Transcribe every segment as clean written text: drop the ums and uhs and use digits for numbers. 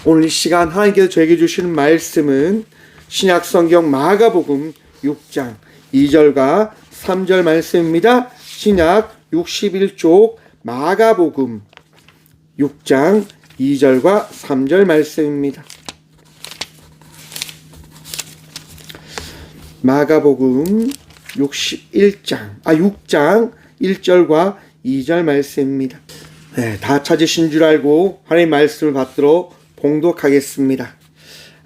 오늘 이 시간 하나님께서 저에게 주시는 말씀은 신약성경 마가복음 6장 2절과 3절 말씀입니다. 신약 61쪽 마가복음 6장 2절과 3절 말씀입니다. 마가복음 6장 1절과 2절 말씀입니다. 네, 다 찾으신 줄 알고 하나님의 말씀을 받들어 봉독하겠습니다.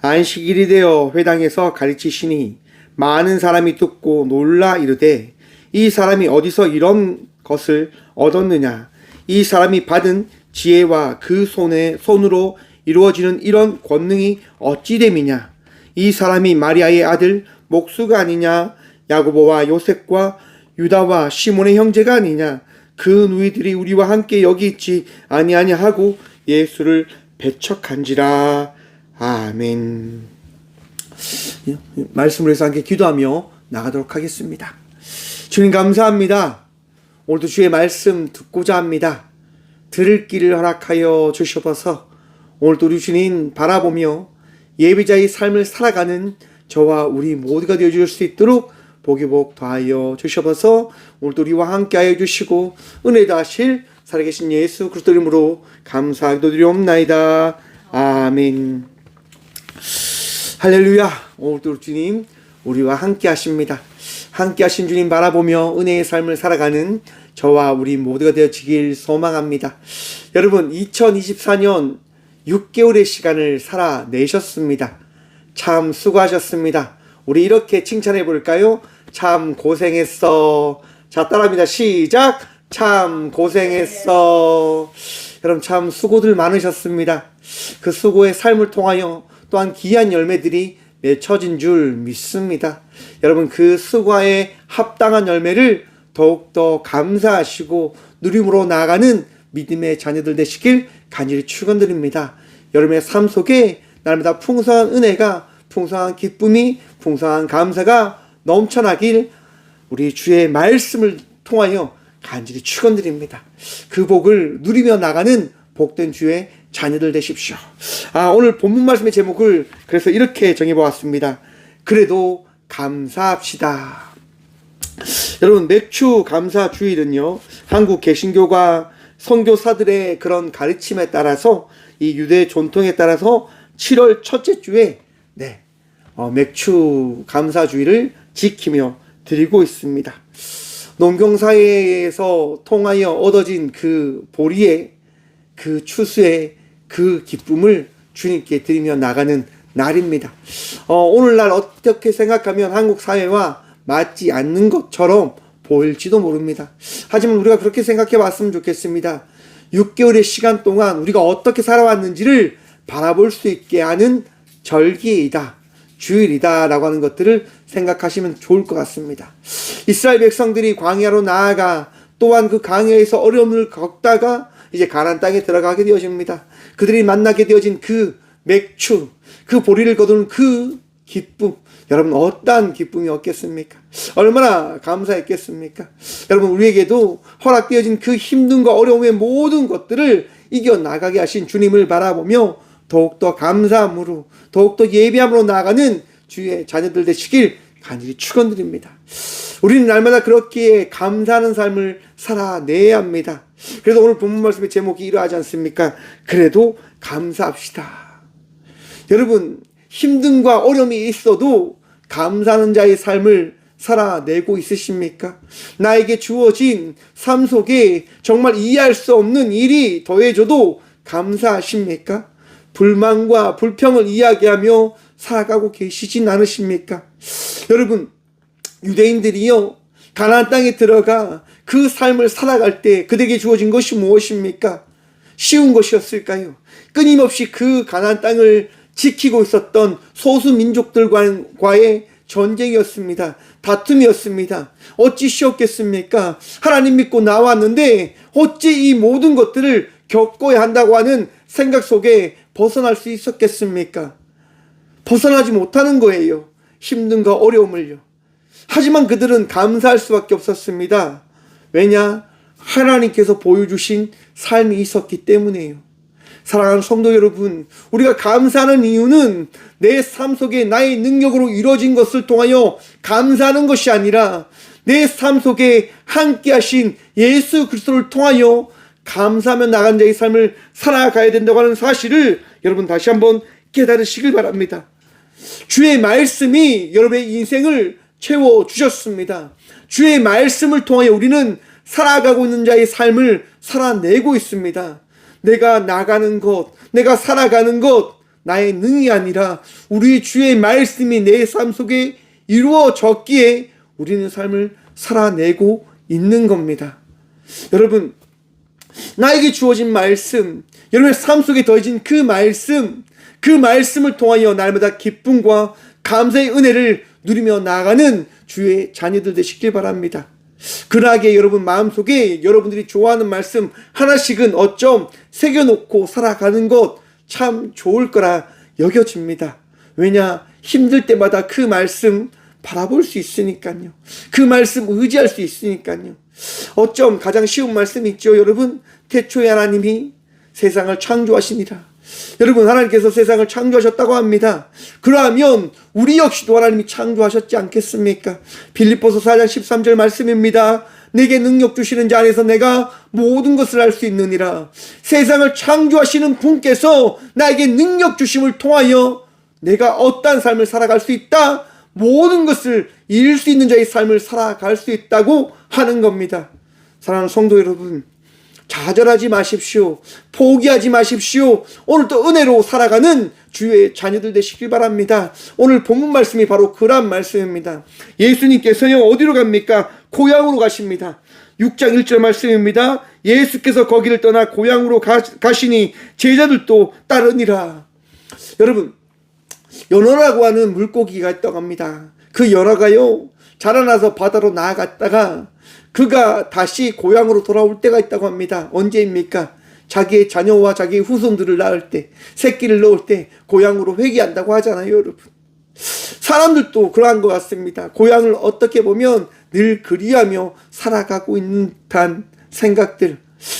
안식일이 되어 회당에서 가르치시니 많은 사람이 듣고 놀라 이르되 이 사람이 어디서 이런 것을 얻었느냐? 이 사람이 받은 지혜와 그 손으로 이루어지는 이런 권능이 어찌 됨이냐? 이 사람이 마리아의 아들 목수가 아니냐? 야고보와 요셉과 유다와 시몬의 형제가 아니냐? 그 누이들이 우리와 함께 여기 있지 아니하냐 하고 예수를 배척한지라. 아멘. 말씀을 해서 함께 기도하며 나가도록 하겠습니다. 주님 감사합니다. 오늘도 주의 말씀 듣고자 합니다. 들을 길을 허락하여 주셔서 오늘도 우리 주님 바라보며 예배자의 삶을 살아가는 저와 우리 모두가 되어줄 수 있도록 복이 복 더하여 주셔서 오늘도 우리와 함께하여 주시고 은혜 다하실 살아계신 예수 그리스도 이름으로 감사하기도 드리옵나이다. 아멘. 할렐루야. 오늘도 주님 우리와 함께 하십니다. 함께 하신 주님 바라보며 은혜의 삶을 살아가는 저와 우리 모두가 되어지길 소망합니다. 여러분 2024년 6개월의 시간을 살아내셨습니다. 참 수고하셨습니다. 우리 이렇게 칭찬해 볼까요? 참 고생했어. 자, 따라합니다. 시작. 참 고생했어. 여러분 참 수고들 많으셨습니다. 그 수고의 삶을 통하여 또한 귀한 열매들이 맺혀진 줄 믿습니다. 여러분 그 수고에 합당한 열매를 더욱더 감사하시고 누림으로 나아가는 믿음의 자녀들 되시길 간절히 축원드립니다. 여러분의 삶 속에 날마다 풍성한 은혜가, 풍성한 기쁨이, 풍성한 감사가 넘쳐나길 우리 주의 말씀을 통하여 간절히 축원드립니다. 그 복을 누리며 나가는 복된 주의 자녀들 되십시오. 오늘 본문 말씀의 제목을 그래서 이렇게 정해보았습니다. 그래도 감사합시다. 여러분 맥주 감사 주일은요, 한국 개신교가 선교사들의 그런 가르침에 따라서 이 유대 전통에 따라서 7월 첫째 주에 맥주 감사 주일을 지키며 드리고 있습니다. 농경사회에서 통하여 얻어진 그 보리의 그 추수의 그 기쁨을 주님께 드리며 나가는 날입니다. 오늘날 어떻게 생각하면 한국 사회와 맞지 않는 것처럼 보일지도 모릅니다. 하지만 우리가 그렇게 생각해 봤으면 좋겠습니다. 6개월의 시간 동안 우리가 어떻게 살아왔는지를 바라볼 수 있게 하는 절기이다, 주일이다 라고 하는 것들을 생각하시면 좋을 것 같습니다. 이스라엘 백성들이 광야로 나아가 또한 그 광야에서 어려움을 겪다가 이제 가나안 땅에 들어가게 되어집니다. 그들이 만나게 되어진 그 맥주, 그 보리를 거두는 그 기쁨, 여러분 어떠한 기쁨이었겠습니까? 얼마나 감사했겠습니까? 여러분 우리에게도 허락되어진 그 힘듦과 어려움의 모든 것들을 이겨나가게 하신 주님을 바라보며 더욱더 감사함으로, 더욱더 예배함으로 나아가는 주의 자녀들 되시길 간절히 축원드립니다. 우리는 날마다 그렇게 감사하는 삶을 살아내야 합니다. 그래서 오늘 본문 말씀의 제목이 이러하지 않습니까? 그래도 감사합시다. 여러분 힘듦과 어려움이 있어도 감사하는 자의 삶을 살아내고 있으십니까? 나에게 주어진 삶 속에 정말 이해할 수 없는 일이 더해져도 감사하십니까? 불만과 불평을 이야기하며 살아가고 계시진 않으십니까? 여러분 유대인들이요 가나안 땅에 들어가 그 삶을 살아갈 때 그들에게 주어진 것이 무엇입니까? 쉬운 것이었을까요? 끊임없이 그 가나안 땅을 지키고 있었던 소수 민족들과의 전쟁이었습니다. 다툼이었습니다. 어찌 쉬웠겠습니까? 하나님 믿고 나왔는데 어찌 이 모든 것들을 겪어야 한다고 하는 생각 속에 벗어날 수 있었겠습니까? 벗어나지 못하는 거예요. 힘듦과 어려움을요. 하지만 그들은 감사할 수밖에 없었습니다. 왜냐? 하나님께서 보여주신 삶이 있었기 때문이에요. 사랑하는 성도 여러분, 우리가 감사하는 이유는 내 삶 속에 나의 능력으로 이루어진 것을 통하여 감사하는 것이 아니라 내 삶 속에 함께 하신 예수 그리스도를 통하여 감사하며 나간 자의 삶을 살아가야 된다고 하는 사실을 여러분 다시 한번 깨달으시길 바랍니다. 주의 말씀이 여러분의 인생을 채워주셨습니다. 주의 말씀을 통하여 우리는 살아가고 있는 자의 삶을 살아내고 있습니다. 내가 나가는 것, 내가 살아가는 것, 나의 능이 아니라 우리 주의 말씀이 내 삶 속에 이루어졌기에 우리는 삶을 살아내고 있는 겁니다. 여러분, 나에게 주어진 말씀, 여러분의 삶 속에 더해진 그 말씀을 통하여 날마다 기쁨과 감사의 은혜를 누리며 나아가는 주의 자녀들 되시길 바랍니다. 그러하게 여러분 마음속에 여러분들이 좋아하는 말씀 하나씩은 어쩜 새겨놓고 살아가는 것 참 좋을 거라 여겨집니다. 왜냐? 힘들 때마다 그 말씀 바라볼 수 있으니까요. 그 말씀 의지할 수 있으니까요. 어쩜 가장 쉬운 말씀이 있죠. 여러분, 태초에 하나님이 세상을 창조하시니라. 여러분, 하나님께서 세상을 창조하셨다고 합니다. 그러면 우리 역시도 하나님이 창조하셨지 않겠습니까? 빌립보서 4장 13절 말씀입니다. 내게 능력 주시는 자 안에서 내가 모든 것을 할 수 있느니라. 세상을 창조하시는 분께서 나에게 능력 주심을 통하여 내가 어떠한 삶을 살아갈 수 있다. 모든 것을 이룰 수 있는 자의 삶을 살아갈 수 있다고 하는 겁니다. 사랑하는 성도 여러분, 좌절하지 마십시오. 포기하지 마십시오. 오늘도 은혜로 살아가는 주의 자녀들 되시길 바랍니다. 오늘 본문 말씀이 바로 그런 말씀입니다. 예수님께서요, 어디로 갑니까? 고향으로 가십니다. 6장 1절 말씀입니다. 예수께서 거기를 떠나 고향으로 가시니 제자들도 따르니라. 여러분, 연어라고 하는 물고기가 있다고 합니다. 그 연어가요, 자라나서 바다로 나아갔다가 그가 다시 고향으로 돌아올 때가 있다고 합니다. 언제입니까? 자기의 자녀와 자기의 후손들을 낳을 때, 새끼를 넣을 때 고향으로 회귀한다고 하잖아요, 여러분. 사람들도 그러한 것 같습니다. 고향을 어떻게 보면 늘 그리하며 살아가고 있는 듯한 생각들.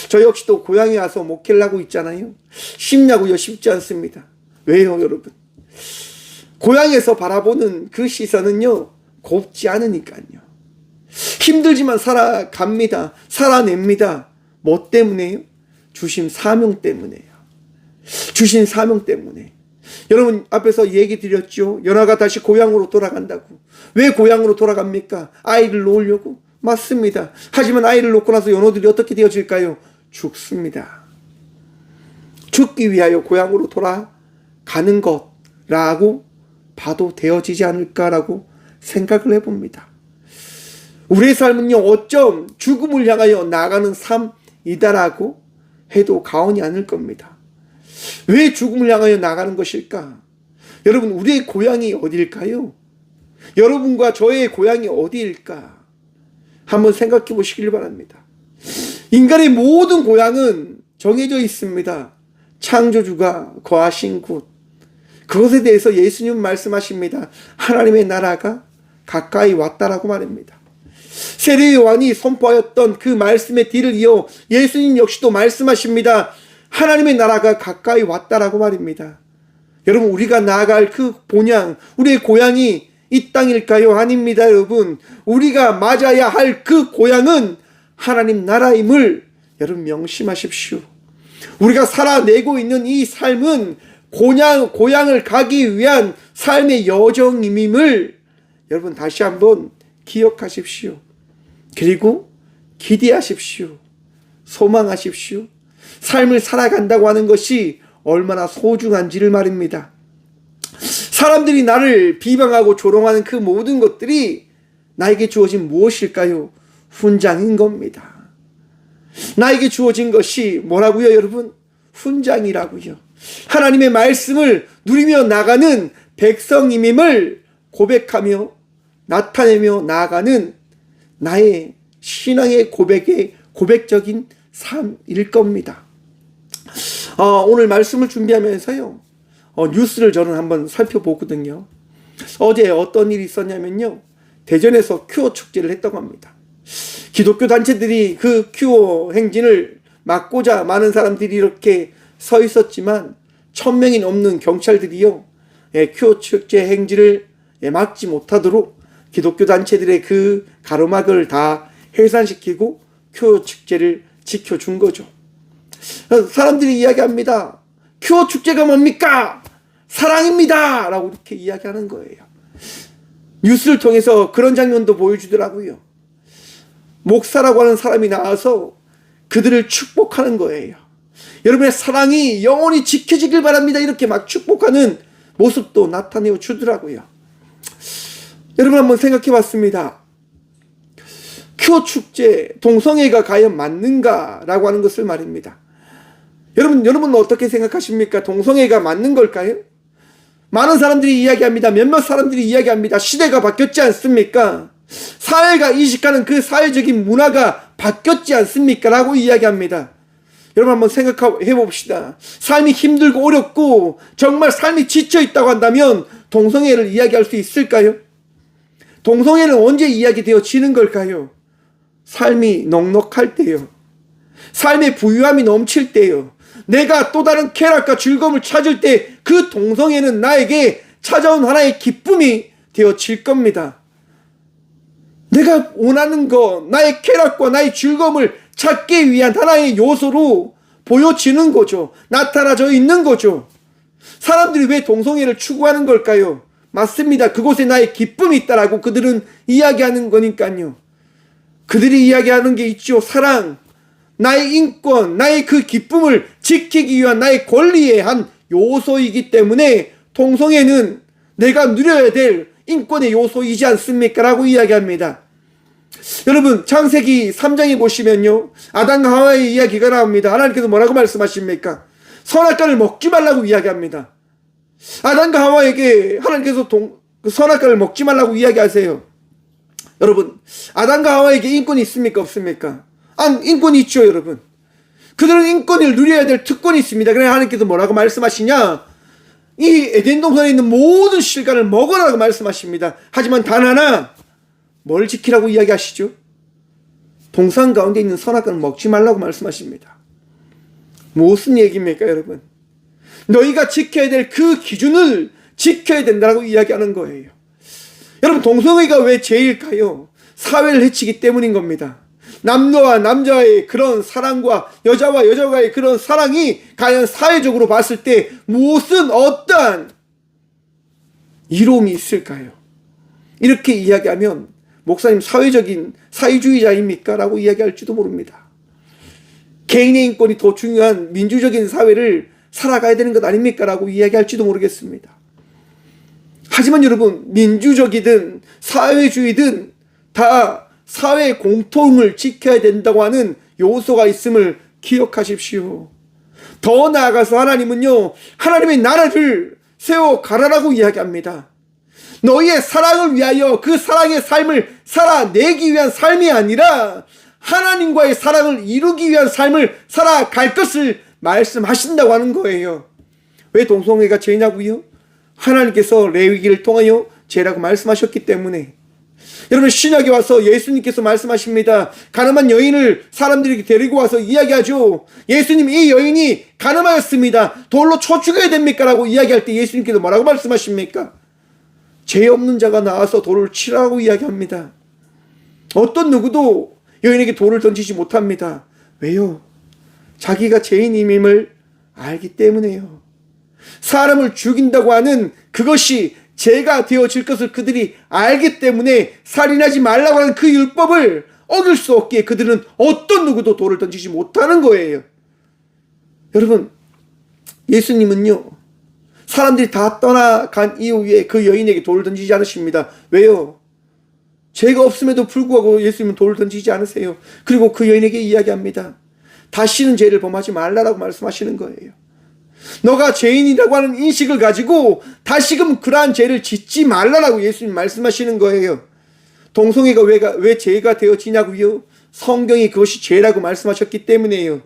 저 역시도 고향에 와서 목회를 하고 있잖아요. 쉽냐고요? 쉽지 않습니다. 왜요, 여러분? 고향에서 바라보는 그 시선은요, 곱지 않으니까요. 힘들지만 살아갑니다. 살아냅니다. 뭐 때문에요? 주신 사명 때문에요. 주신 사명 때문에. 여러분 앞에서 얘기 드렸죠. 연하가 다시 고향으로 돌아간다고. 왜 고향으로 돌아갑니까? 아이를 놓으려고? 맞습니다. 하지만 아이를 놓고 나서 연호들이 어떻게 되어질까요? 죽습니다. 죽기 위하여 고향으로 돌아가는 것라고 봐도 되어지지 않을까라고 생각을 해봅니다. 우리의 삶은요, 어쩜 죽음을 향하여 나아가는 삶이다라고 해도 과언이 아닐 겁니다. 왜 죽음을 향하여 나가는 것일까? 여러분, 우리의 고향이 어디일까요? 여러분과 저의 고향이 어디일까? 한번 생각해 보시길 바랍니다. 인간의 모든 고향은 정해져 있습니다. 창조주가 거하신 곳. 그것에 대해서 예수님은 말씀하십니다. 하나님의 나라가 가까이 왔다라고 말합니다. 세례 요한이 선포하였던 그 말씀의 뒤를 이어 예수님 역시도 말씀하십니다. 하나님의 나라가 가까이 왔다라고 말입니다. 여러분, 우리가 나아갈 그 본향, 우리의 고향이 이 땅일까요? 아닙니다, 여러분. 우리가 맞아야 할 그 고향은 하나님 나라임을 여러분 명심하십시오. 우리가 살아내고 있는 이 삶은 고향을 가기 위한 삶의 여정임을 여러분 다시 한번 기억하십시오. 그리고 기대하십시오. 소망하십시오. 삶을 살아간다고 하는 것이 얼마나 소중한지를 말입니다. 사람들이 나를 비방하고 조롱하는 그 모든 것들이 나에게 주어진 무엇일까요? 훈장인 겁니다. 나에게 주어진 것이 뭐라고요, 여러분? 훈장이라고요. 하나님의 말씀을 누리며 나가는 백성임임을 고백하며 나타내며 나아가는 나의 신앙의 고백의 고백적인 삶일 겁니다. 오늘 말씀을 준비하면서요, 뉴스를 저는 한번 살펴보거든요. 어제 어떤 일이 있었냐면요, 대전에서 큐어 축제를 했다고 합니다. 기독교 단체들이 그 큐어 행진을 막고자 많은 사람들이 이렇게 서 있었지만 1000명이 넘는 경찰들이요, 큐어 축제 행진을 막지 못하도록 기독교 단체들의 그 가로막을 다 해산시키고 큐어 축제를 지켜준 거죠. 사람들이 이야기합니다. 큐어 축제가 뭡니까? 사랑입니다! 라고 이렇게 이야기하는 거예요. 뉴스를 통해서 그런 장면도 보여주더라고요. 목사라고 하는 사람이 나와서 그들을 축복하는 거예요. 여러분의 사랑이 영원히 지켜지길 바랍니다. 이렇게 막 축복하는 모습도 나타내어 주더라고요. 여러분 한번 생각해 봤습니다. 큐어 축제, 동성애가 과연 맞는가라고 하는 것을 말입니다. 여러분은 어떻게 생각하십니까? 동성애가 맞는 걸까요? 많은 사람들이 이야기합니다. 몇몇 사람들이 이야기합니다. 시대가 바뀌었지 않습니까? 사회가 이식하는 그 사회적인 문화가 바뀌었지 않습니까? 라고 이야기합니다. 여러분 한번 생각해 봅시다. 삶이 힘들고 어렵고 정말 삶이 지쳐 있다고 한다면 동성애를 이야기할 수 있을까요? 동성애는 언제 이야기되어지는 걸까요? 삶이 넉넉할 때요. 삶의 부유함이 넘칠 때요. 내가 또 다른 쾌락과 즐거움을 찾을 때 그 동성애는 나에게 찾아온 하나의 기쁨이 되어질 겁니다. 내가 원하는 것, 나의 쾌락과 나의 즐거움을 찾기 위한 하나의 요소로 보여지는 거죠. 나타나져 있는 거죠. 사람들이 왜 동성애를 추구하는 걸까요? 맞습니다. 그곳에 나의 기쁨이 있다라고 그들은 이야기하는 거니까요. 그들이 이야기하는 게 있죠. 사랑, 나의 인권, 나의 그 기쁨을 지키기 위한 나의 권리의 한 요소이기 때문에 동성애는 내가 누려야 될 인권의 요소이지 않습니까? 라고 이야기합니다. 여러분 창세기 3장에 보시면요, 아담과 하와의 이야기가 나옵니다. 하나님께서 뭐라고 말씀하십니까? 선악과를 먹지 말라고 이야기합니다. 아담과 하와에게 하나님께서 선악과를 먹지 말라고 이야기하세요. 여러분, 아담과 하와에게 인권이 있습니까? 없습니까? 인권이 있죠, 여러분. 그들은 인권을 누려야 될 특권이 있습니다. 그래서 하나님께서 뭐라고 말씀하시냐? 이 에덴 동산에 있는 모든 실과를 먹으라고 말씀하십니다. 하지만 단 하나, 뭘 지키라고 이야기하시죠? 동산 가운데 있는 선악과는 먹지 말라고 말씀하십니다. 무슨 얘기입니까, 여러분? 너희가 지켜야 될 그 기준을 지켜야 된다고 이야기하는 거예요. 여러분, 동성애가 왜 죄일까요? 사회를 해치기 때문인 겁니다. 남녀와 남자의 그런 사랑과 여자와 여자와의 그런 사랑이 과연 사회적으로 봤을 때 무슨 어떠한 이로움이 있을까요? 이렇게 이야기하면 목사님 사회적인 사회주의자입니까? 라고 이야기할지도 모릅니다. 개인의 인권이 더 중요한 민주적인 사회를 살아가야 되는 것 아닙니까? 라고 이야기할지도 모르겠습니다. 하지만 여러분, 민주적이든 사회주의든 다 사회 공통을 지켜야 된다고 하는 요소가 있음을 기억하십시오. 더 나아가서 하나님은요, 하나님의 나라를 세워 가라라고 이야기합니다. 너희의 사랑을 위하여 그 사랑의 삶을 살아내기 위한 삶이 아니라 하나님과의 사랑을 이루기 위한 삶을 살아갈 것을 말씀하신다고 하는 거예요. 왜 동성애가 죄냐고요? 하나님께서 레위기를 통하여 죄라고 말씀하셨기 때문에. 여러분, 신약에 와서 예수님께서 말씀하십니다. 가늠한 여인을 사람들이 데리고 와서 이야기하죠. 예수님, 이 여인이 가늠하였습니다. 돌로 쳐 죽여야 됩니까? 라고 이야기할 때 예수님께서 뭐라고 말씀하십니까? 죄 없는 자가 나와서 돌을 치라고 이야기합니다. 어떤 누구도 여인에게 돌을 던지지 못합니다. 왜요? 자기가 죄인임을 알기 때문에요. 사람을 죽인다고 하는 그것이 죄가 되어질 것을 그들이 알기 때문에 살인하지 말라고 하는 그 율법을 어길 수 없기에 그들은 어떤 누구도 돌을 던지지 못하는 거예요. 여러분, 예수님은요, 사람들이 다 떠나간 이후에 그 여인에게 돌을 던지지 않으십니다. 왜요? 죄가 없음에도 불구하고 예수님은 돌을 던지지 않으세요. 그리고 그 여인에게 이야기합니다. 다시는 죄를 범하지 말라라고 말씀하시는 거예요. 너가 죄인이라고 하는 인식을 가지고 다시금 그러한 죄를 짓지 말라라고 예수님 말씀하시는 거예요. 동성애가 왜 죄가 되어지냐고요? 성경이 그것이 죄라고 말씀하셨기 때문에요.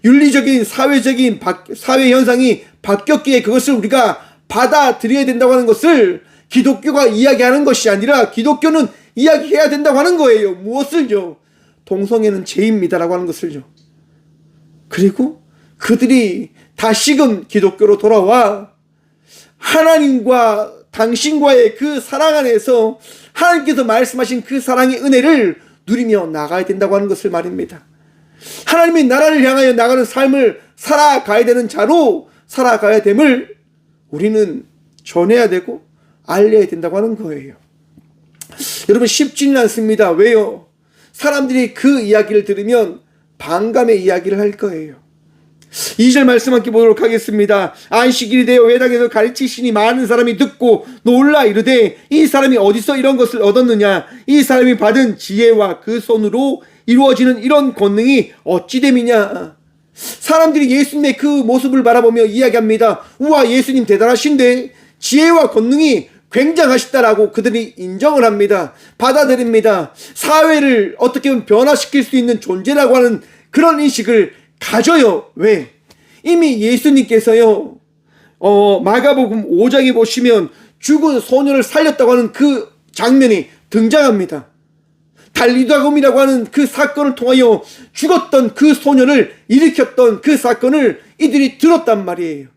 윤리적인 사회적인 사회 현상이 바뀌었기에 그것을 우리가 받아들여야 된다고 하는 것을 기독교가 이야기하는 것이 아니라 기독교는 이야기해야 된다고 하는 거예요. 무엇을요? 동성애는 죄입니다라고 하는 것을요. 그리고 그들이 다시금 기독교로 돌아와 하나님과 당신과의 그 사랑 안에서 하나님께서 말씀하신 그 사랑의 은혜를 누리며 나가야 된다고 하는 것을 말입니다. 하나님의 나라를 향하여 나가는 삶을 살아가야 되는 자로 살아가야 됨을 우리는 전해야 되고 알려야 된다고 하는 거예요. 여러분, 쉽지는 않습니다. 왜요? 사람들이 그 이야기를 들으면 반감의 이야기를 할 거예요. 2절 말씀 함께 보도록 하겠습니다. 안식일이 되어 회당에서 가르치시니 많은 사람이 듣고 놀라 이르되 이 사람이 어디서 이런 것을 얻었느냐? 이 사람이 받은 지혜와 그 손으로 이루어지는 이런 권능이 어찌 됨이냐? 사람들이 예수님의 그 모습을 바라보며 이야기합니다. 우와, 예수님 대단하신데 지혜와 권능이 굉장하시다라고 그들이 인정을 합니다. 받아들입니다. 사회를 어떻게 보면 변화시킬 수 있는 존재라고 하는 그런 인식을 가져요. 왜? 이미 예수님께서요, 마가복음 5장에 보시면 죽은 소녀를 살렸다고 하는 그 장면이 등장합니다. 달리다금이라고 하는 그 사건을 통하여 죽었던 그 소녀를 일으켰던 그 사건을 이들이 들었단 말이에요.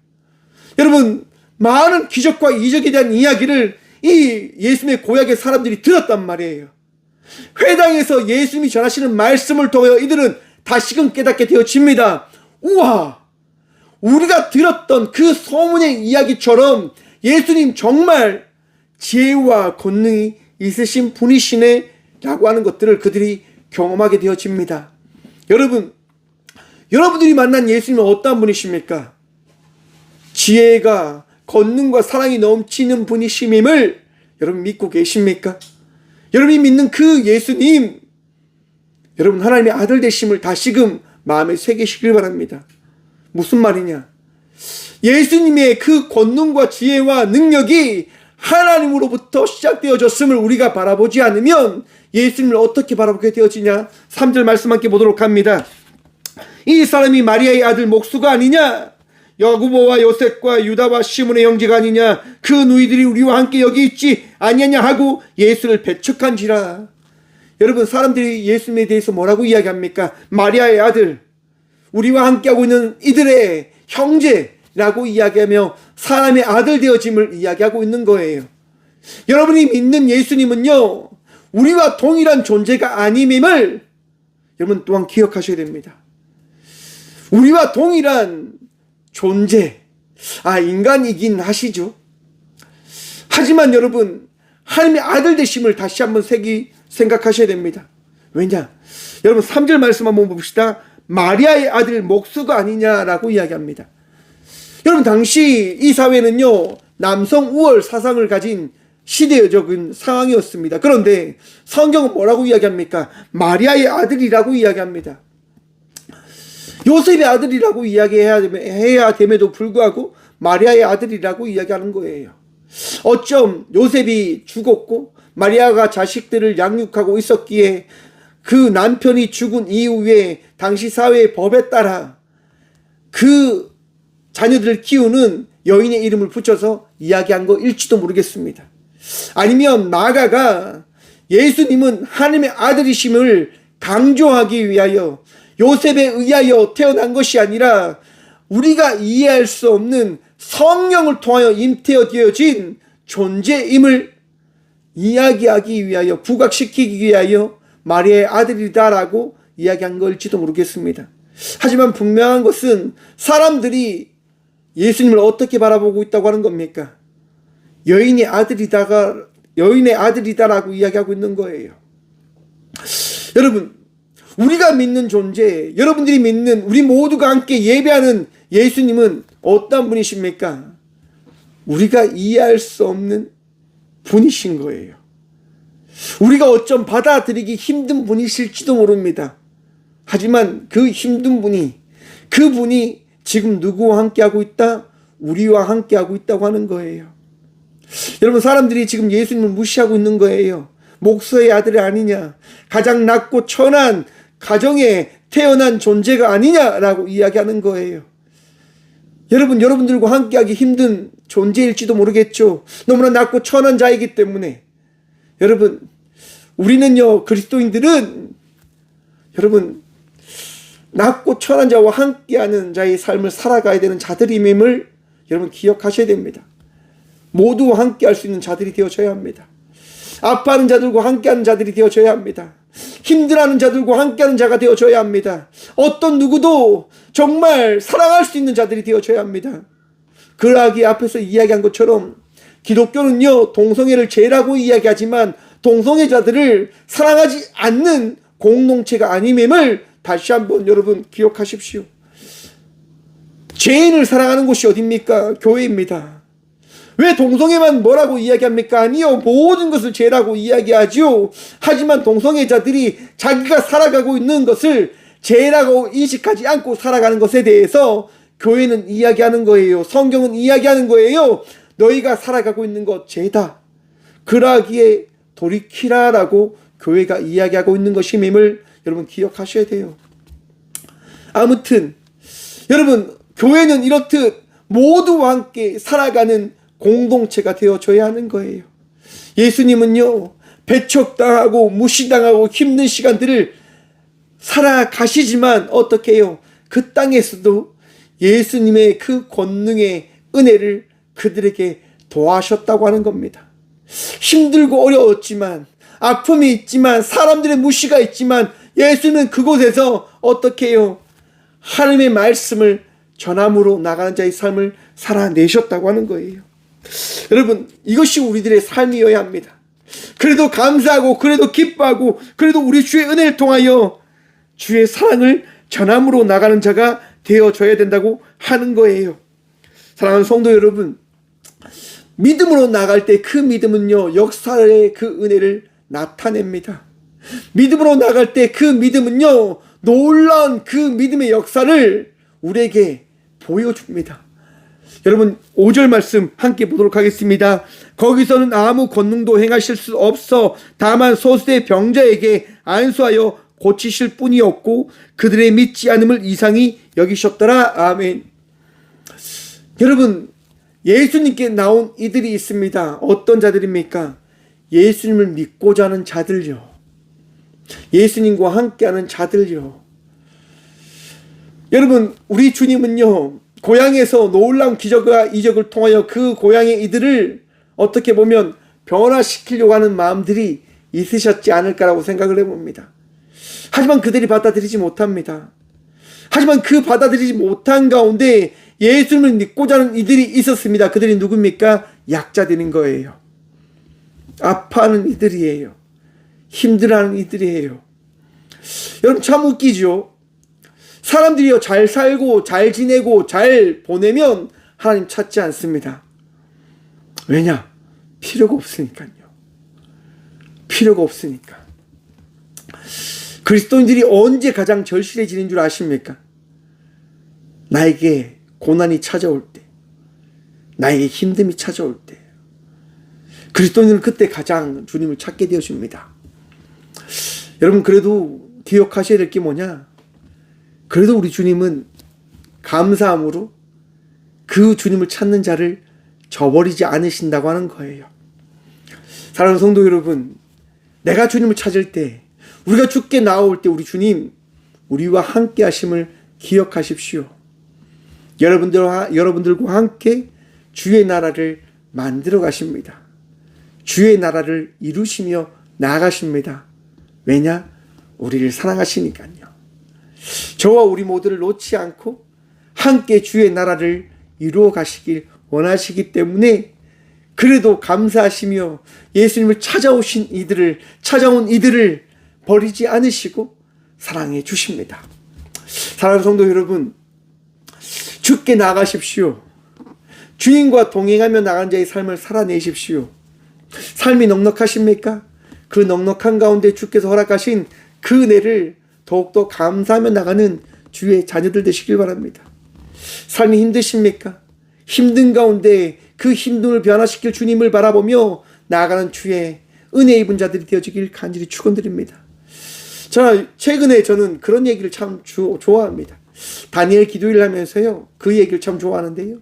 여러분, 많은 기적과 이적에 대한 이야기를 이 예수님의 고향의 사람들이 들었단 말이에요. 회당에서 예수님이 전하시는 말씀을 통하여 이들은 다시금 깨닫게 되어집니다. 우와, 우리가 들었던 그 소문의 이야기처럼 예수님 정말 지혜와 권능이 있으신 분이시네 라고 하는 것들을 그들이 경험하게 되어집니다. 여러분들이 만난 예수님은 어떠한 분이십니까? 지혜가 권능과 사랑이 넘치는 분이심임을 여러분 믿고 계십니까? 여러분이 믿는 그 예수님, 여러분 하나님의 아들 되심을 다시금 마음에 새기시길 바랍니다. 무슨 말이냐? 예수님의 그 권능과 지혜와 능력이 하나님으로부터 시작되어졌음을 우리가 바라보지 않으면 예수님을 어떻게 바라보게 되어지냐? 3절 말씀 함께 보도록 합니다. 이 사람이 마리아의 아들 목수가 아니냐? 야고보와 요셉과 유다와 시몬의 형제가 아니냐? 그 누이들이 우리와 함께 여기 있지 아니냐 하고 예수를 배척한지라. 여러분, 사람들이 예수님에 대해서 뭐라고 이야기합니까? 마리아의 아들, 우리와 함께하고 있는 이들의 형제라고 이야기하며 사람의 아들 되어짐을 이야기하고 있는 거예요. 여러분이 믿는 예수님은요, 우리와 동일한 존재가 아님임을 여러분 또한 기억하셔야 됩니다. 우리와 동일한 존재, 인간이긴 하시죠. 하지만 여러분, 하나님의 아들 되심을 다시 한번 생각하셔야 됩니다. 왜냐? 여러분 3절 말씀 한번 봅시다. 마리아의 아들 목수가 아니냐라고 이야기합니다. 여러분, 당시 이 사회는요, 남성 우월 사상을 가진 시대적인 상황이었습니다. 그런데 성경은 뭐라고 이야기합니까? 마리아의 아들이라고 이야기합니다. 요셉의 아들이라고 이야기해야 됨에도 불구하고 마리아의 아들이라고 이야기하는 거예요. 어쩜 요셉이 죽었고 마리아가 자식들을 양육하고 있었기에 그 남편이 죽은 이후에 당시 사회의 법에 따라 그 자녀들을 키우는 여인의 이름을 붙여서 이야기한 거일지도 모르겠습니다. 아니면 마가가 예수님은 하나님의 아들이심을 강조하기 위하여 요셉에 의하여 태어난 것이 아니라 우리가 이해할 수 없는 성령을 통하여 잉태어진 존재임을 이야기하기 위하여, 부각시키기 위하여 마리아의 아들이다라고 이야기한 것일지도 모르겠습니다. 하지만 분명한 것은 사람들이 예수님을 어떻게 바라보고 있다고 하는 겁니까? 여인의 아들이다라고 이야기하고 있는 거예요. 여러분, 우리가 믿는 존재, 여러분들이 믿는, 우리 모두가 함께 예배하는 예수님은 어떤 분이십니까? 우리가 이해할 수 없는 분이신 거예요. 우리가 어쩜 받아들이기 힘든 분이실지도 모릅니다. 하지만 그 힘든 분이, 그분이 지금 누구와 함께하고 있다? 우리와 함께하고 있다고 하는 거예요. 여러분, 사람들이 지금 예수님을 무시하고 있는 거예요. 목수의 아들이 아니냐, 가장 낮고 천한 가정에 태어난 존재가 아니냐라고 이야기하는 거예요. 여러분들과 함께하기 힘든 존재일지도 모르겠죠. 너무나 낮고 천한 자이기 때문에. 여러분, 우리는요, 그리스도인들은 여러분 낮고 천한 자와 함께하는 자의 삶을 살아가야 되는 자들임을 여러분 기억하셔야 됩니다. 모두와 함께할 수 있는 자들이 되어져야 합니다. 아파하는 자들과 함께하는 자들이 되어져야 합니다. 힘들어하는 자들과 함께하는 자가 되어져야 합니다. 어떤 누구도 정말 사랑할 수 있는 자들이 되어져야 합니다. 그러하기에 앞에서 이야기한 것처럼 기독교는요, 동성애를 죄라고 이야기하지만 동성애자들을 사랑하지 않는 공동체가 아님임을 다시 한번 여러분 기억하십시오. 죄인을 사랑하는 곳이 어딥니까? 교회입니다. 왜 동성애만 뭐라고 이야기합니까? 아니요, 모든 것을 죄라고 이야기하죠. 하지만 동성애자들이 자기가 살아가고 있는 것을 죄라고 인식하지 않고 살아가는 것에 대해서 교회는 이야기하는 거예요. 성경은 이야기하는 거예요. 너희가 살아가고 있는 것 죄다. 그러하기에 돌이키라라고 교회가 이야기하고 있는 것임을 여러분 기억하셔야 돼요. 아무튼 여러분, 교회는 이렇듯 모두와 함께 살아가는 공동체가 되어줘야 하는 거예요. 예수님은요, 배척당하고 무시당하고 힘든 시간들을 살아가시지만 어떻게 해요? 그 땅에서도 예수님의 그 권능의 은혜를 그들에게 도와셨다고 하는 겁니다. 힘들고 어려웠지만, 아픔이 있지만, 사람들의 무시가 있지만 예수는 그곳에서 어떻게 해요? 하나님의 말씀을 전함으로 나가는 자의 삶을 살아내셨다고 하는 거예요. 여러분, 이것이 우리들의 삶이어야 합니다. 그래도 감사하고, 그래도 기뻐하고, 그래도 우리 주의 은혜를 통하여 주의 사랑을 전함으로 나가는 자가 되어줘야 된다고 하는 거예요. 사랑하는 성도 여러분, 믿음으로 나갈 때 그 믿음은요, 역사의 그 은혜를 나타냅니다. 믿음으로 나갈 때 그 믿음은요, 놀라운 그 믿음의 역사를 우리에게 보여줍니다. 여러분, 5절 말씀 함께 보도록 하겠습니다. 거기서는 아무 권능도 행하실 수 없어 다만 소수의 병자에게 안수하여 고치실 뿐이었고 그들의 믿지 않음을 이상히 여기셨더라. 아멘. 여러분, 예수님께 나온 이들이 있습니다. 어떤 자들입니까? 예수님을 믿고자 하는 자들요. 예수님과 함께하는 자들요. 여러분, 우리 주님은요, 고향에서 놀라운 기적과 이적을 통하여 그 고향의 이들을 어떻게 보면 변화시키려고 하는 마음들이 있으셨지 않을까라고 생각을 해봅니다. 하지만 그들이 받아들이지 못합니다. 하지만 그 받아들이지 못한 가운데 예수님을 믿고자 하는 이들이 있었습니다. 그들이 누굽니까? 약자들인 거예요. 아파하는 이들이에요. 힘들어하는 이들이에요. 여러분, 참 웃기죠? 사람들이요, 잘 살고 잘 지내고 잘 보내면 하나님 찾지 않습니다. 왜냐? 필요가 없으니까요. 필요가 없으니까. 그리스도인들이 언제 가장 절실해지는 줄 아십니까? 나에게 고난이 찾아올 때, 나에게 힘듦이 찾아올 때, 그리스도인은 그때 가장 주님을 찾게 되어줍니다. 여러분, 그래도 기억하셔야 될 게 뭐냐? 그래도 우리 주님은 감사함으로 그 주님을 찾는 자를 저버리지 않으신다고 하는 거예요. 사랑하는 성도 여러분, 내가 주님을 찾을 때, 우리가 주께 나올 때 우리 주님, 우리와 함께 하심을 기억하십시오. 여러분들과 함께 주의 나라를 만들어 가십니다. 주의 나라를 이루시며 나아가십니다. 왜냐? 우리를 사랑하시니까요. 저와 우리 모두를 놓지 않고 함께 주의 나라를 이루어 가시길 원하시기 때문에 그래도 감사하시며 예수님을 찾아온 이들을 버리지 않으시고 사랑해 주십니다. 사랑하는 성도 여러분, 주께 나가십시오. 주님과 동행하며 나간 자의 삶을 살아내십시오. 삶이 넉넉하십니까? 그 넉넉한 가운데 주께서 허락하신 그 은혜를 더욱더 감사하며 나가는 주의 자녀들 되시길 바랍니다. 삶이 힘드십니까? 힘든 가운데 그 힘듦을 변화시킬 주님을 바라보며 나아가는 주의 은혜 입은 자들이 되어지길 간절히 축원드립니다. 최근에 저는 그런 얘기를 참 좋아합니다. 다니엘 기도를 하면서요, 그 얘기를 참 좋아하는데요,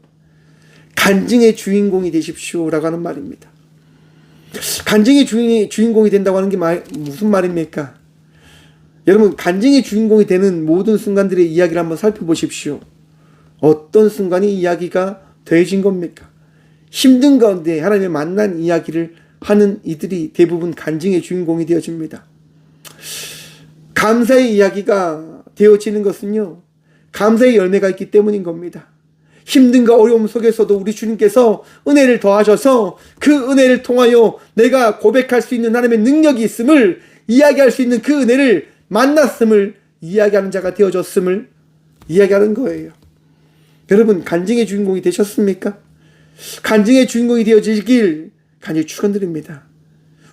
간증의 주인공이 되십시오라고 하는 말입니다. 간증의 주인공이 된다고 하는 게 무슨 말입니까? 여러분, 간증의 주인공이 되는 모든 순간들의 이야기를 한번 살펴보십시오. 어떤 순간이 이야기가 더해진 겁니까? 힘든 가운데 하나님의 만난 이야기를 하는 이들이 대부분 간증의 주인공이 되어집니다. 감사의 이야기가 되어지는 것은요, 감사의 열매가 있기 때문인 겁니다. 힘든가 어려움 속에서도 우리 주님께서 은혜를 더하셔서 그 은혜를 통하여 내가 고백할 수 있는 하나님의 능력이 있음을 이야기할 수 있는 그 은혜를 만났음을 이야기하는 자가 되어졌음을 이야기하는 거예요. 여러분, 간증의 주인공이 되셨습니까? 간증의 주인공이 되어지길 간절히 축원드립니다.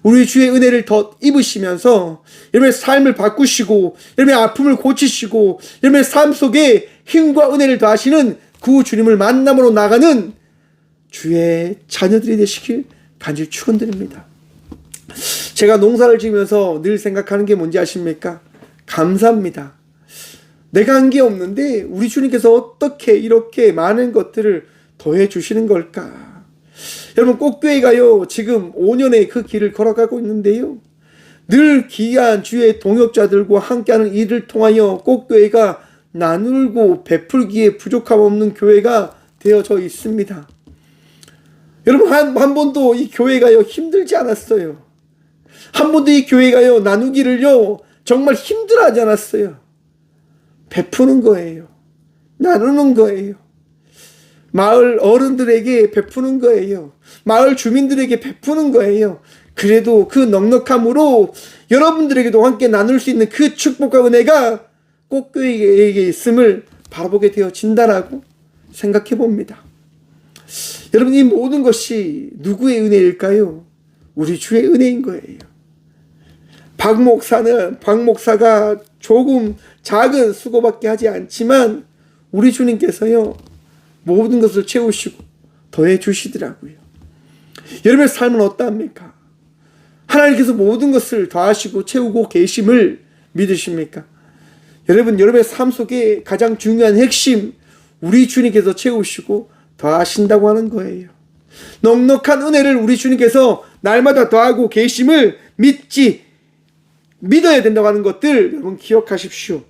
우리 주의 은혜를 더 입으시면서 여러분의 삶을 바꾸시고 여러분의 아픔을 고치시고 여러분의 삶 속에 힘과 은혜를 더하시는 그 주님을 만남으로 나가는 주의 자녀들이 되시길 간절히 축원드립니다. 제가 농사를 지으면서 늘 생각하는 게 뭔지 아십니까? 감사합니다. 내가 한 게 없는데 우리 주님께서 어떻게 이렇게 많은 것들을 더해 주시는 걸까? 여러분, 꽃교회가요 지금 5년의 그 길을 걸어가고 있는데요, 늘 귀한 주의 동역자들과 함께하는 일을 통하여 꽃교회가 나누고 베풀기에 부족함 없는 교회가 되어져 있습니다. 여러분, 한 번도 이 교회가요 힘들지 않았어요. 한 번도 이 교회가요 나누기를요 정말 힘들어하지 않았어요. 베푸는 거예요. 나누는 거예요. 마을 어른들에게 베푸는 거예요. 마을 주민들에게 베푸는 거예요. 그래도 그 넉넉함으로 여러분들에게도 함께 나눌 수 있는 그 축복과 은혜가 꽃교회에게 있음을 바라보게 되어진다라고 생각해 봅니다. 여러분, 이 모든 것이 누구의 은혜일까요? 우리 주의 은혜인 거예요. 박 목사가 조금 작은 수고밖에 하지 않지만 우리 주님께서요 모든 것을 채우시고 더해 주시더라고요. 여러분의 삶은 어떠합니까? 하나님께서 모든 것을 더하시고 채우고 계심을 믿으십니까? 여러분의 삶 속에 가장 중요한 핵심, 우리 주님께서 채우시고 더하신다고 하는 거예요. 넉넉한 은혜를 우리 주님께서 날마다 더하고 계심을 믿어야 된다고 하는 것들 여러분 기억하십시오.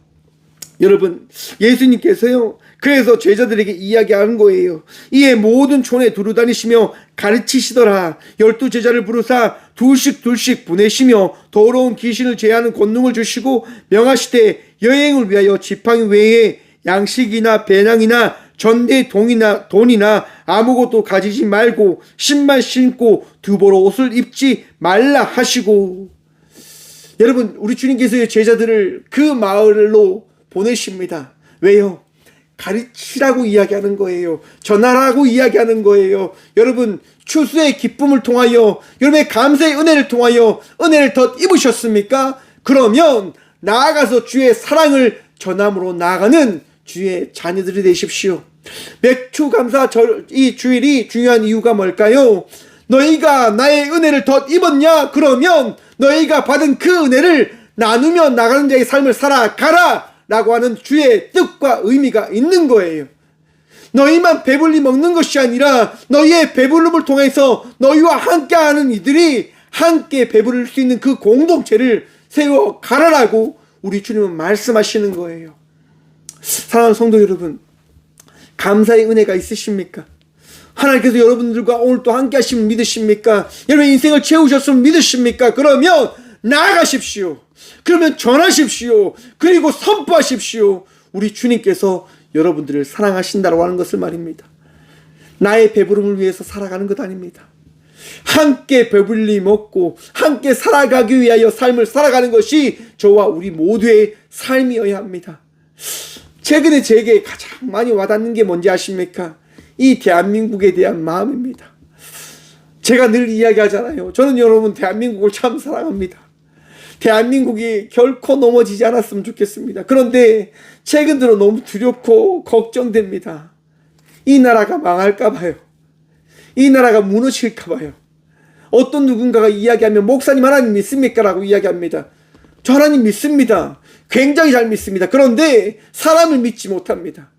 여러분, 예수님께서요 그래서 제자들에게 이야기하는 거예요. 이에 모든 촌에 두루다니시며 가르치시더라. 12제자를 부르사 둘씩 보내시며 더러운 귀신을 제하는 권능을 주시고 명하시되 여행을 위하여 지팡이 외에 양식이나 배낭이나 전대 돈이나 아무것도 가지지 말고 신발 신고 두보로 옷을 입지 말라 하시고. 여러분, 우리 주님께서의 제자들을 그 마을로 보내십니다. 왜요? 가르치라고 이야기하는 거예요. 전하라고 이야기하는 거예요. 여러분, 추수의 기쁨을 통하여 여러분의 감사의 은혜를 통하여 은혜를 더 입으셨습니까? 그러면 나아가서 주의 사랑을 전함으로 나아가는 주의 자녀들이 되십시오. 맥추감사 이 주일이 중요한 이유가 뭘까요? 너희가 나의 은혜를 더 입었냐? 그러면 너희가 받은 그 은혜를 나누며 나가는 자의 삶을 살아가라 라고 하는 주의 뜻과 의미가 있는 거예요. 너희만 배불리 먹는 것이 아니라 너희의 배부름을 통해서 너희와 함께하는 이들이 함께 배부를 수 있는 그 공동체를 세워가라라고 우리 주님은 말씀하시는 거예요. 사랑하는 성도 여러분, 감사의 은혜가 있으십니까? 하나님께서 여러분들과 오늘 또 함께 하심을 믿으십니까? 여러분의 인생을 채우셨음을 믿으십니까? 그러면 나아가십시오. 그러면 전하십시오. 그리고 선포하십시오. 우리 주님께서 여러분들을 사랑하신다고 하는 것을 말입니다. 나의 배부름을 위해서 살아가는 것 아닙니다. 함께 배불리 먹고 함께 살아가기 위하여 삶을 살아가는 것이 저와 우리 모두의 삶이어야 합니다. 최근에 제게 가장 많이 와닿는 게 뭔지 아십니까? 이 대한민국에 대한 마음입니다. 제가 늘 이야기하잖아요. 저는 여러분 대한민국을 참 사랑합니다. 대한민국이 결코 넘어지지 않았으면 좋겠습니다. 그런데 최근 들어 너무 두렵고 걱정됩니다. 이 나라가 망할까 봐요. 이 나라가 무너질까 봐요. 어떤 누군가가 이야기하면 목사님 하나님 믿습니까? 라고 이야기합니다. 저 하나님 믿습니다. 굉장히 잘 믿습니다. 그런데 사람을 믿지 못합니다.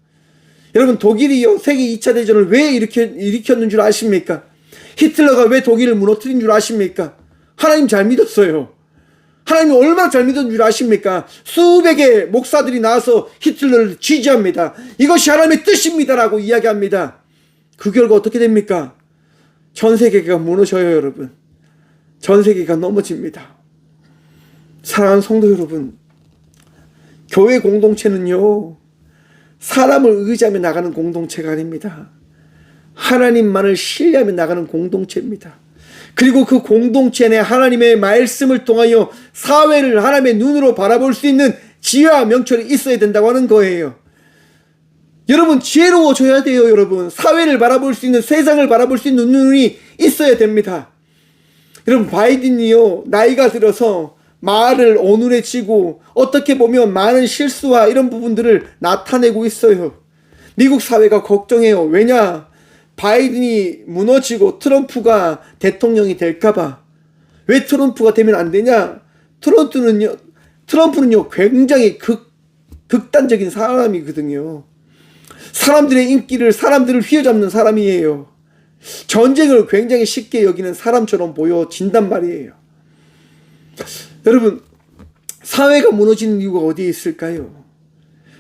여러분, 독일이요 세계 2차 대전을 왜 일으켰는 줄 아십니까? 히틀러가 왜 독일을 무너뜨린 줄 아십니까? 하나님 잘 믿었어요. 하나님이 얼마나 잘 믿은 줄 아십니까? 수백의 목사들이 나와서 히틀러를 지지합니다. 이것이 하나님의 뜻입니다라고 이야기합니다. 그 결과 어떻게 됩니까? 전 세계가 무너져요, 여러분. 전 세계가 넘어집니다. 사랑하는 성도 여러분, 교회 공동체는요, 사람을 의지하며 나가는 공동체가 아닙니다. 하나님만을 신뢰하며 나가는 공동체입니다. 그리고 그 공동체 내 하나님의 말씀을 통하여 사회를 하나님의 눈으로 바라볼 수 있는 지혜와 명철이 있어야 된다고 하는 거예요. 여러분, 지혜로워져야 돼요. 여러분, 사회를 바라볼 수 있는, 세상을 바라볼 수 있는 눈이 있어야 됩니다. 여러분, 바이든이요, 나이가 들어서 말을 어눌해지고 어떻게 보면 많은 실수와 이런 부분들을 나타내고 있어요. 미국 사회가 걱정해요. 왜냐? 바이든이 무너지고 트럼프가 대통령이 될까봐. 왜 트럼프가 되면 안 되냐? 트럼프는요 굉장히 극단적인 사람이거든요. 사람들의 인기를, 사람들을 휘어잡는 사람이에요. 전쟁을 굉장히 쉽게 여기는 사람처럼 보여진단 말이에요. 여러분, 사회가 무너지는 이유가 어디에 있을까요?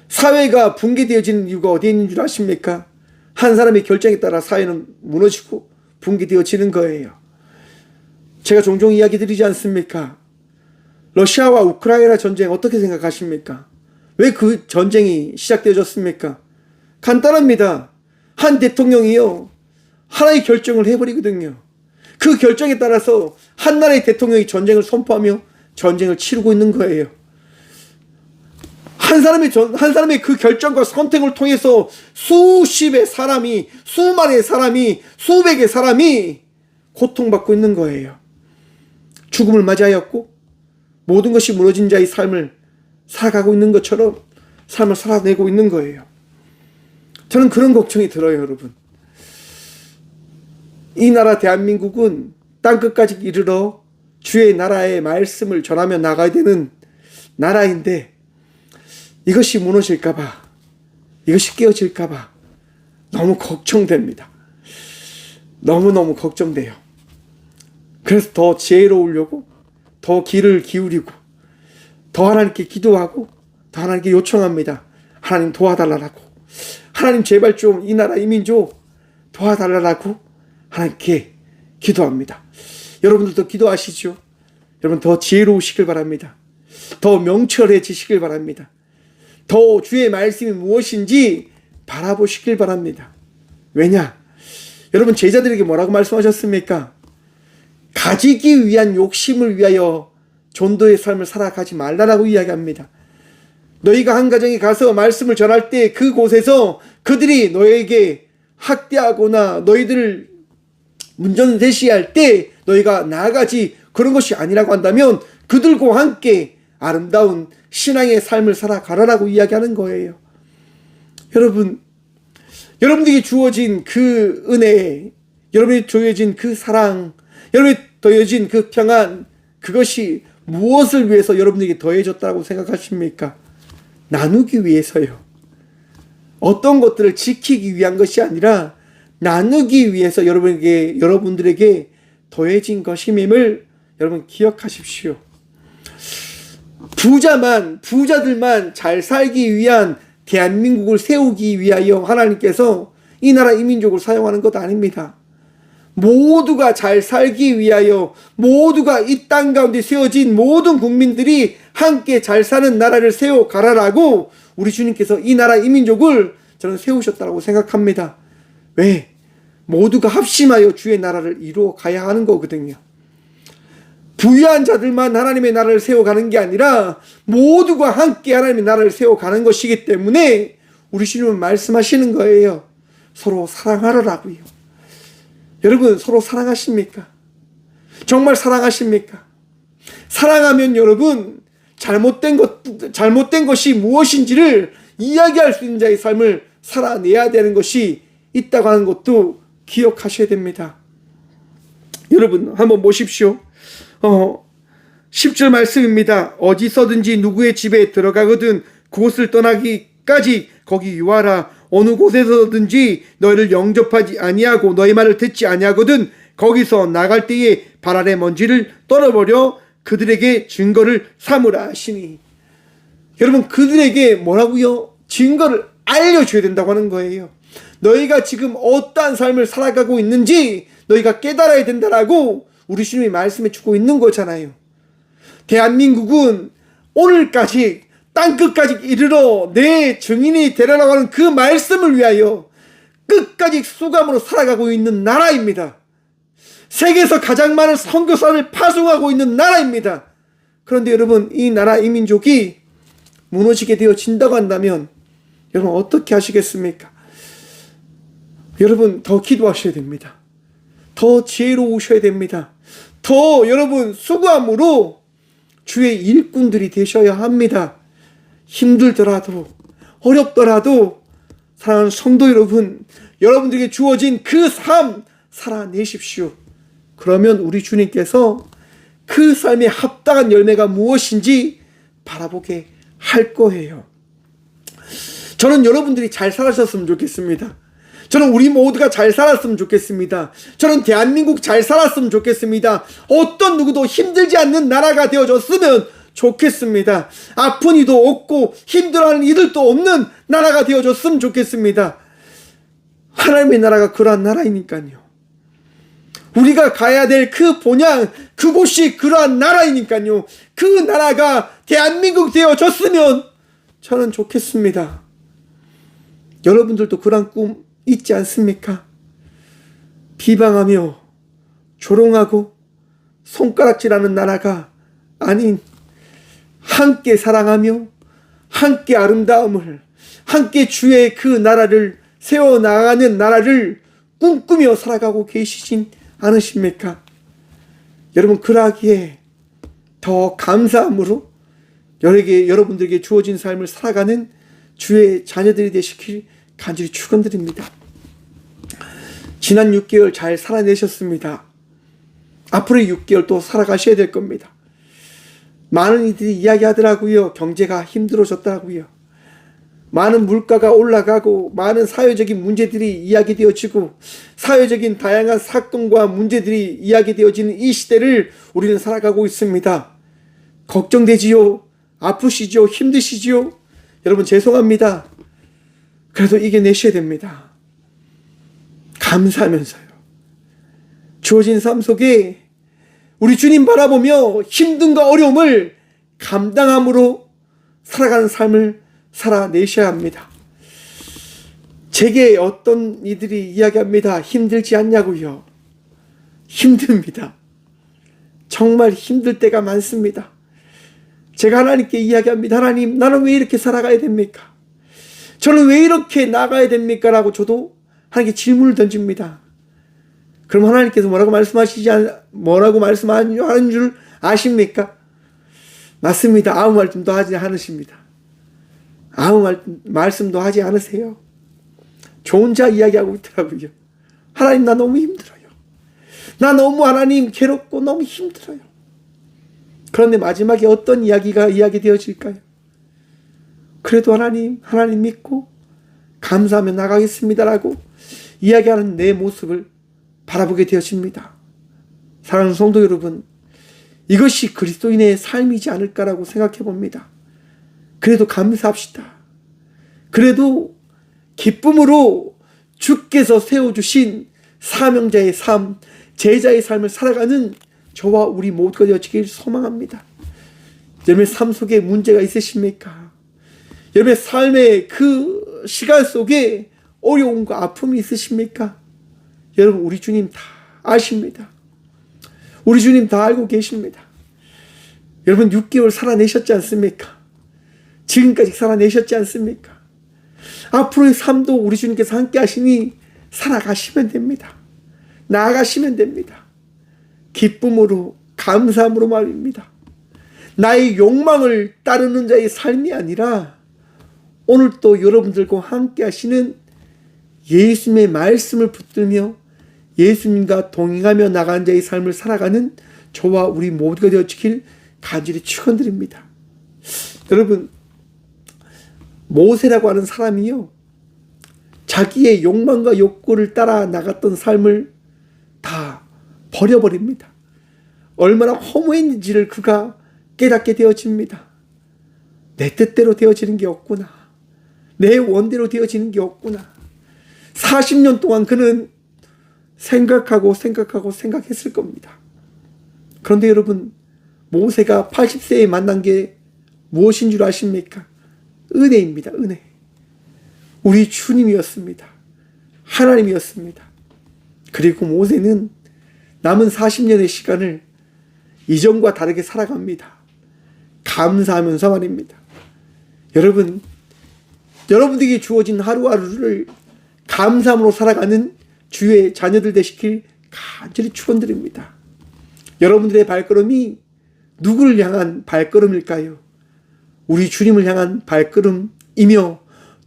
사회가 붕괴되어지는 이유가 어디에 있는 줄 아십니까? 한 사람의 결정에 따라 사회는 무너지고 붕괴되어지는 거예요. 제가 종종 이야기 드리지 않습니까? 러시아와 우크라이나 전쟁 어떻게 생각하십니까? 왜 그 전쟁이 시작되어졌습니까? 간단합니다. 한 대통령이요, 하나의 결정을 해버리거든요. 그 결정에 따라서 한 나라의 대통령이 전쟁을 선포하며 전쟁을 치르고 있는 거예요. 한 사람의 그 결정과 선택을 통해서 수십의 사람이, 수만의 사람이, 수백의 사람이 고통받고 있는 거예요. 죽음을 맞이하였고 모든 것이 무너진 자의 삶을 살아가고 있는 것처럼 삶을 살아내고 있는 거예요. 저는 그런 걱정이 들어요, 여러분. 이 나라 대한민국은 땅끝까지 이르러 주의 나라의 말씀을 전하며 나가야 되는 나라인데, 이것이 무너질까봐, 이것이 깨어질까봐 너무 걱정됩니다. 너무너무 걱정돼요. 그래서 더 지혜로우려고, 더 귀를 기울이고, 더 하나님께 기도하고, 더 하나님께 요청합니다. 하나님 도와달라고. 하나님 제발 좀 이 나라 이민족 도와달라고 하나님께 기도합니다. 여러분들도 기도하시죠. 여러분 더 지혜로우시길 바랍니다. 더 명철해지시길 바랍니다. 더 주의 말씀이 무엇인지 바라보시길 바랍니다. 왜냐? 여러분, 제자들에게 뭐라고 말씀하셨습니까? 가지기 위한 욕심을 위하여 전도의 삶을 살아가지 말라라고 이야기합니다. 너희가 한 가정에 가서 말씀을 전할 때 그곳에서 그들이 너에게 학대하거나 너희들을 문전대시할 때 너희가 나아가지 그런 것이 아니라고 한다면 그들과 함께 아름다운 신앙의 삶을 살아가라라고 이야기하는 거예요. 여러분, 여러분들에게 주어진 그 은혜, 여러분에게 주어진 그 사랑, 여러분에게 더해진 그 평안, 그것이 무엇을 위해서 여러분들에게 더해졌다고 생각하십니까? 나누기 위해서요. 어떤 것들을 지키기 위한 것이 아니라 나누기 위해서 여러분들에게 더해진 것임을 여러분 기억하십시오. 부자들만 잘 살기 위한 대한민국을 세우기 위하여 하나님께서 이 나라 이민족을 사용하는 것 아닙니다. 모두가 잘 살기 위하여, 모두가 이 땅 가운데 세워진 모든 국민들이 함께 잘 사는 나라를 세워가라라고 우리 주님께서 이 나라 이민족을 저는 세우셨다고 생각합니다. 왜? 모두가 합심하여 주의 나라를 이루어 가야 하는 거거든요. 부유한 자들만 하나님의 나라를 세워가는 게 아니라 모두가 함께 하나님의 나라를 세워가는 것이기 때문에 우리 주님은 말씀하시는 거예요. 서로 사랑하라라고요. 여러분, 서로 사랑하십니까? 정말 사랑하십니까? 사랑하면 여러분, 잘못된 것이 무엇인지를 이야기할 수 있는 자의 삶을 살아내야 되는 것이 있다고 하는 것도 기억하셔야 됩니다. 여러분, 한번 보십시오. 10절 말씀입니다. 어디서든지 누구의 집에 들어가거든 그곳을 떠나기까지 거기 유하라. 어느 곳에서든지 너희를 영접하지 아니하고 너희 말을 듣지 아니하거든 거기서 나갈 때에 발 아래 먼지를 떨어버려 그들에게 증거를 삼으라 하시니, 여러분 그들에게 뭐라고요? 증거를 알려줘야 된다고 하는 거예요. 너희가 지금 어떠한 삶을 살아가고 있는지 너희가 깨달아야 된다라고 우리 주님이 말씀해 주고 있는 거잖아요. 대한민국은 오늘까지 땅끝까지 이르러 내 증인이 되라고 하는 그 말씀을 위하여 끝까지 수감으로 살아가고 있는 나라입니다. 세계에서 가장 많은 선교사를 파송하고 있는 나라입니다. 그런데 여러분, 이 나라 이 민족이 무너지게 되어진다고 한다면 여러분 어떻게 하시겠습니까? 여러분 더 기도하셔야 됩니다. 더 지혜로우셔야 됩니다. 더 여러분 수고함으로 주의 일꾼들이 되셔야 합니다. 힘들더라도 어렵더라도 사랑하는 성도 여러분, 여러분들에게 주어진 그 삶 살아내십시오. 그러면 우리 주님께서 그 삶에 합당한 열매가 무엇인지 바라보게 할 거예요. 저는 여러분들이 잘 살아셨으면 좋겠습니다. 저는 우리 모두가 잘 살았으면 좋겠습니다. 저는 대한민국 잘 살았으면 좋겠습니다. 어떤 누구도 힘들지 않는 나라가 되어줬으면 좋겠습니다. 아픈 이도 없고 힘들어하는 이들도 없는 나라가 되어줬으면 좋겠습니다. 하나님의 나라가 그러한 나라이니까요. 우리가 가야 될 그 본향, 그곳이 그러한 나라이니까요. 그 나라가 대한민국 되어졌으면 저는 좋겠습니다. 여러분들도 그런 꿈 있지 않습니까? 비방하며 조롱하고 손가락질하는 나라가 아닌 함께 사랑하며 함께 아름다움을, 함께 주의 그 나라를 세워나가는 나라를 꿈꾸며 살아가고 계시진 않으십니까? 여러분 그러하기에 더 감사함으로 여러분들에게 주어진 삶을 살아가는 주의 자녀들이 되시길 간절히 축원드립니다. 지난 6개월 잘 살아내셨습니다. 앞으로의 6개월 또 살아가셔야 될 겁니다. 많은 이들이 이야기하더라고요. 경제가 힘들어졌더라고요. 많은 물가가 올라가고 많은 사회적인 문제들이 이야기되어지고 사회적인 다양한 사건과 문제들이 이야기되어지는 이 시대를 우리는 살아가고 있습니다. 걱정되지요? 아프시죠? 힘드시지요? 여러분 죄송합니다. 그래도 이겨내셔야 됩니다. 감사하면서요. 주어진 삶 속에 우리 주님 바라보며 힘든과 어려움을 감당함으로 살아가는 삶을 살아내셔야 합니다. 제게 어떤 이들이 이야기합니다. 힘들지 않냐고요. 힘듭니다. 정말 힘들 때가 많습니다. 제가 하나님께 이야기합니다. 하나님, 나는 왜 이렇게 살아가야 됩니까? 저는 왜 이렇게 나가야 됩니까? 라고 저도 하나님께 질문을 던집니다. 그럼 하나님께서 뭐라고 말씀하는 줄 아십니까? 맞습니다. 아무 말씀도 하지 않으십니다. 아무 말씀도 하지 않으세요. 저 혼자 이야기하고 있더라고요. 하나님, 나 너무 힘들어요. 나 너무 하나님 괴롭고 너무 힘들어요. 그런데 마지막에 어떤 이야기가 이야기되어질까요? 그래도 하나님 믿고 감사하며 나가겠습니다라고 이야기하는 내 모습을 바라보게 되어집니다. 사랑하는 성도 여러분, 이것이 그리스도인의 삶이지 않을까라고 생각해 봅니다. 그래도 감사합시다. 그래도 기쁨으로 주께서 세워주신 사명자의 삶, 제자의 삶을 살아가는 저와 우리 모두가 되어지길 소망합니다. 여러분의 삶 속에 문제가 있으십니까? 여러분의 삶의 그 시간 속에 어려움과 아픔이 있으십니까? 여러분 우리 주님 다 아십니다. 우리 주님 다 알고 계십니다. 여러분 6개월 살아내셨지 않습니까? 지금까지 살아내셨지 않습니까? 앞으로의 삶도 우리 주님께서 함께 하시니 살아가시면 됩니다. 나아가시면 됩니다. 기쁨으로 감사함으로 말입니다. 나의 욕망을 따르는 자의 삶이 아니라 오늘 또 여러분들과 함께 하시는 예수님의 말씀을 붙들며 예수님과 동행하며 나가는 자의 삶을 살아가는 저와 우리 모두가 되어지길 간절히 축원드립니다. 여러분, 모세라고 하는 사람이요, 자기의 욕망과 욕구를 따라 나갔던 삶을 다 버려버립니다. 얼마나 허무했는지를 그가 깨닫게 되어집니다. 내 뜻대로 되어지는 게 없구나. 내 원대로 되어지는 게 없구나. 40년 동안 그는 생각했을 겁니다. 그런데 여러분, 모세가 80세에 만난 게 무엇인 줄 아십니까? 은혜입니다. 은혜. 우리 주님이었습니다. 하나님이었습니다. 그리고 모세는 남은 40년의 시간을 이전과 다르게 살아갑니다. 감사하면서 말입니다. 여러분, 여러분들에게 주어진 하루하루를 감사함으로 살아가는 주의 자녀들 되시길 간절히 축원드립니다. 여러분들의 발걸음이 누구를 향한 발걸음일까요? 우리 주님을 향한 발걸음이며,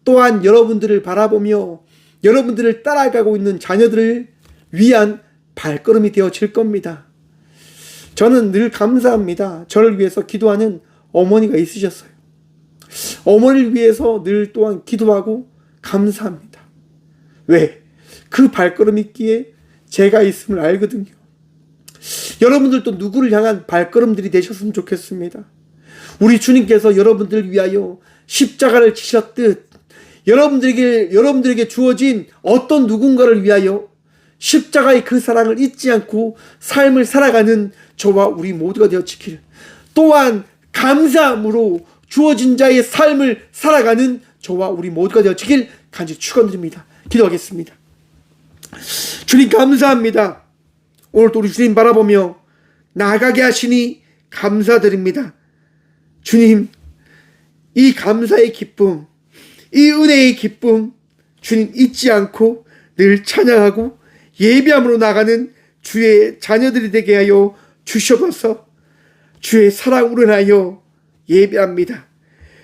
또한 여러분들을 바라보며 여러분들을 따라가고 있는 자녀들을 위한 발걸음이 되어질 겁니다. 저는 늘 감사합니다. 저를 위해서 기도하는 어머니가 있으셨어요. 어머니를 위해서 늘 또한 기도하고 감사합니다. 왜? 그 발걸음이 있기에 제가 있음을 알거든요. 여러분들도 누구를 향한 발걸음들이 되셨으면 좋겠습니다. 우리 주님께서 여러분들을 위하여 십자가를 지셨듯 여러분들에게 주어진 어떤 누군가를 위하여 십자가의 그 사랑을 잊지 않고 삶을 살아가는 저와 우리 모두가 되어지길, 또한 감사함으로 주어진 자의 삶을 살아가는 저와 우리 모두가 되어지길 간절히 축원드립니다. 기도하겠습니다. 주님 감사합니다. 오늘도 우리 주님 바라보며 나아가게 하시니 감사드립니다. 주님, 이 감사의 기쁨, 이 은혜의 기쁨 주님 잊지 않고 늘 찬양하고 예배함으로 나가는 주의 자녀들이 되게 하여 주셔서 주의 사랑으로 인하여 예배합니다.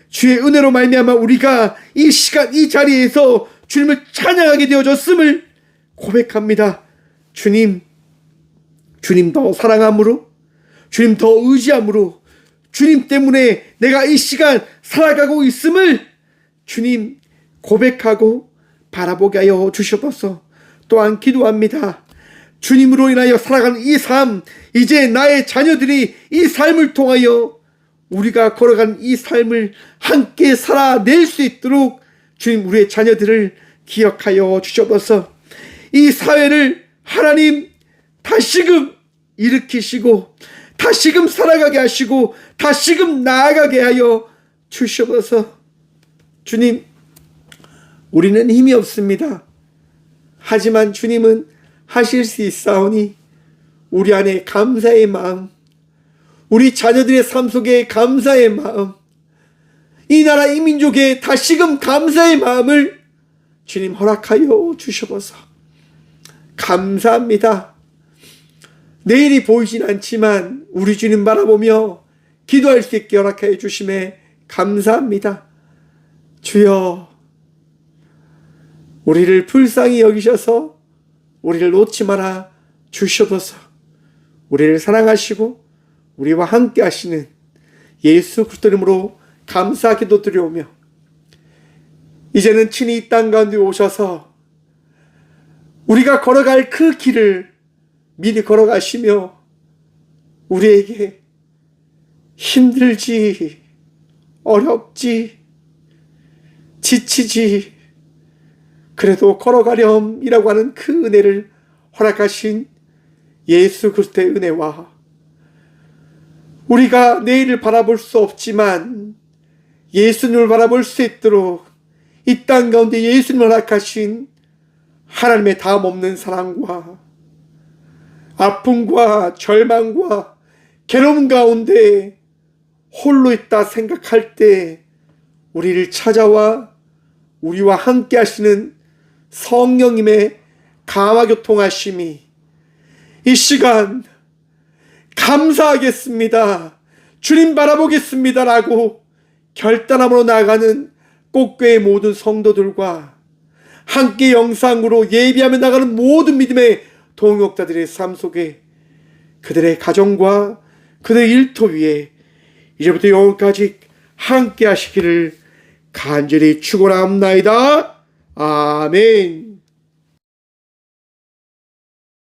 주의 은혜로 말미암아 우리가 이 시간 이 자리에서 주님을 찬양하게 되어졌음을 고백합니다. 주님 더 사랑함으로, 주님 더 의지함으로, 주님 때문에 내가 이 시간 살아가고 있음을 주님 고백하고 바라보게 하여 주셔서 또한 기도합니다. 주님으로 인하여 살아가는 이 삶, 이제 나의 자녀들이 이 삶을 통하여 우리가 걸어가는 이 삶을 함께 살아낼 수 있도록 주님 우리의 자녀들을 기억하여 주셔서 이 사회를 하나님 다시금 일으키시고 다시금 살아가게 하시고 다시금 나아가게 하여 주셔서 주님, 우리는 힘이 없습니다. 하지만 주님은 하실 수 있사오니 우리 안에 감사의 마음, 우리 자녀들의 삶 속에 감사의 마음, 이 나라 이 민족에 다시금 감사의 마음을 주님 허락하여 주셔서 감사합니다. 내일이 보이진 않지만 우리 주님 바라보며 기도할 수 있게 허락하여 주심에 감사합니다. 주여, 우리를 불쌍히 여기셔서 우리를 놓지 말아 주셔서 우리를 사랑하시고 우리와 함께 하시는 예수 그리스도 이름으로 감사 기도 드려오며, 이제는 친히 이 땅 가운데 오셔서 우리가 걸어갈 그 길을 미리 걸어가시며 우리에게 힘들지, 어렵지, 지치지, 그래도 걸어가렴이라고 하는 그 은혜를 허락하신 예수 그리스도의 은혜와, 우리가 내일을 바라볼 수 없지만 예수님을 바라볼 수 있도록 이 땅 가운데 예수님을 허락하신 하나님의 다음 없는 사랑과 아픔과 절망과 괴로움 가운데 홀로 있다 생각할 때 우리를 찾아와 우리와 함께 하시는 성령님의 감화교통하심이 이 시간 감사하겠습니다, 주님 바라보겠습니다 라고 결단함으로 나아가는 꽃교회 모든 성도들과 함께 영상으로 예비하며 나가는 모든 믿음의 동역자들의 삶 속에 그들의 가정과 그들의 일터 위에 이제부터 영원까지 함께 하시기를 간절히 축원합니다. 아멘.